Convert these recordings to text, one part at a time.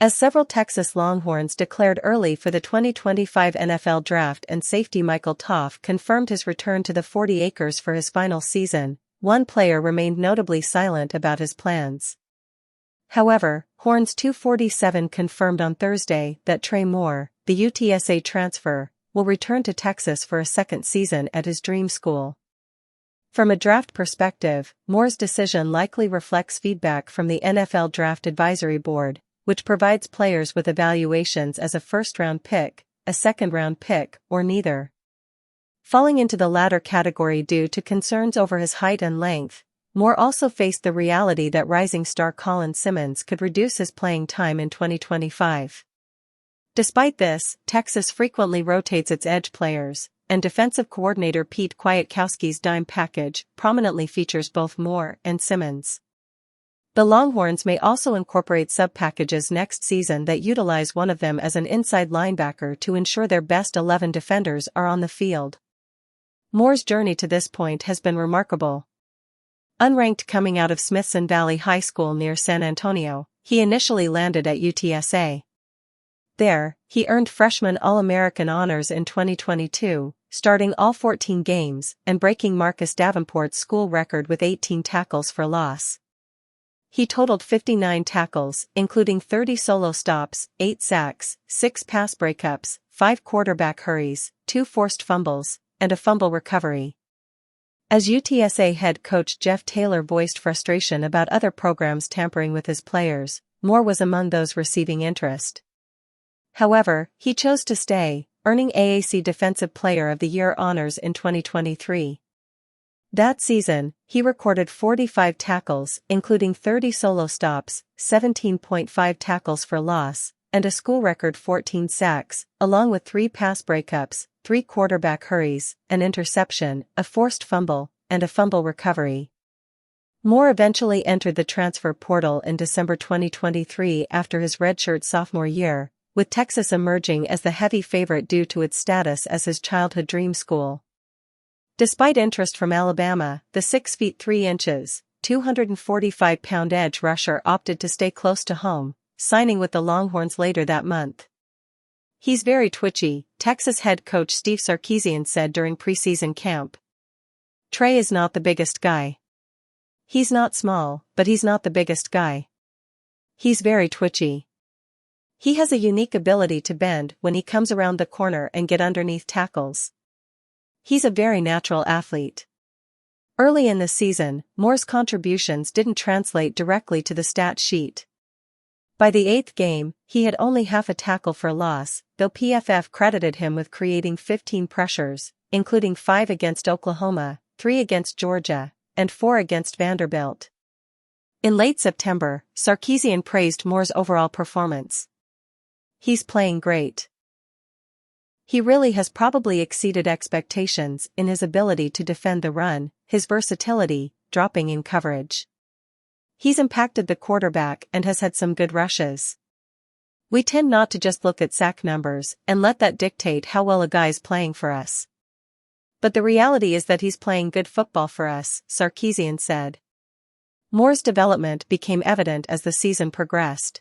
As several Texas Longhorns declared early for the 2025 NFL Draft and safety Michael Toff confirmed his return to the 40 acres for his final season, one player remained notably silent about his plans. However, Horns 247 confirmed on Thursday that Trey Moore, the UTSA transfer, will return to Texas for a second season at his dream school. From a draft perspective, Moore's decision likely reflects feedback from the NFL Draft Advisory Board, which provides players with evaluations as a first-round pick, a second-round pick, or neither. Falling into the latter category due to concerns over his height and length, Moore also faced the reality that rising star Colin Simmons could reduce his playing time in 2025. Despite this, Texas frequently rotates its edge players, and defensive coordinator Pete Kwiatkowski's dime package prominently features both Moore and Simmons. The Longhorns may also incorporate sub-packages next season that utilize one of them as an inside linebacker to ensure their best 11 defenders are on the field. Moore's journey to this point has been remarkable. Unranked coming out of Smithson Valley High School near San Antonio, he initially landed at UTSA. There, he earned freshman All-American honors in 2022, starting all 14 games and breaking Marcus Davenport's school record with 18 tackles for loss. He totaled 59 tackles, including 30 solo stops, 8 sacks, 6 pass breakups, 5 quarterback hurries, 2 forced fumbles, and a fumble recovery. As UTSA head coach Jeff Taylor voiced frustration about other programs tampering with his players, Moore was among those receiving interest. However, he chose to stay, earning AAC Defensive Player of the Year honors in 2023. That season, he recorded 45 tackles, including 30 solo stops, 17.5 tackles for loss, and a school record 14 sacks, along with 3 pass breakups, 3 quarterback hurries, an interception, a forced fumble, and a fumble recovery. Moore eventually entered the transfer portal in December 2023 after his redshirt sophomore year, with Texas emerging as the heavy favorite due to its status as his childhood dream school. Despite interest from Alabama, the 6 feet 3 inches, 245-pound edge rusher opted to stay close to home, signing with the Longhorns later that month. "He's very twitchy," Texas head coach Steve Sarkisian said during preseason camp. "Trey is not the biggest guy. He's not small, but he's not the biggest guy. He's very twitchy. He has a unique ability to bend when he comes around the corner and get underneath tackles. He's a very natural athlete." Early in the season, Moore's contributions didn't translate directly to the stat sheet. By the 8th game, he had only half a tackle for loss, though PFF credited him with creating 15 pressures, including 5 against Oklahoma, 3 against Georgia, and 4 against Vanderbilt. In late September, Sarkisian praised Moore's overall performance. "He's playing great. He really has probably exceeded expectations in his ability to defend the run, his versatility, dropping in coverage. He's impacted the quarterback and has had some good rushes. We tend not to just look at sack numbers and let that dictate how well a guy's playing for us. But the reality is that he's playing good football for us," Sarkisian said. Moore's development became evident as the season progressed.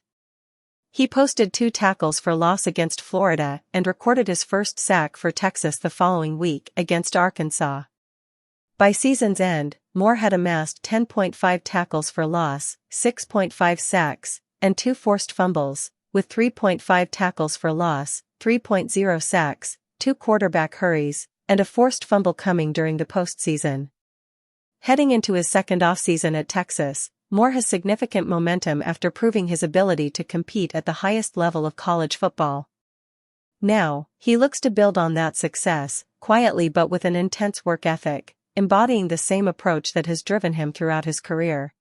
He posted 2 tackles for loss against Florida and recorded his first sack for Texas the following week against Arkansas. By season's end, Moore had amassed 10.5 tackles for loss, 6.5 sacks, and 2 forced fumbles, with 3.5 tackles for loss, 3.0 sacks, 2 quarterback hurries, and a forced fumble coming during the postseason. Heading into his second offseason at Texas, Moore has significant momentum after proving his ability to compete at the highest level of college football. Now, he looks to build on that success, quietly but with an intense work ethic, embodying the same approach that has driven him throughout his career.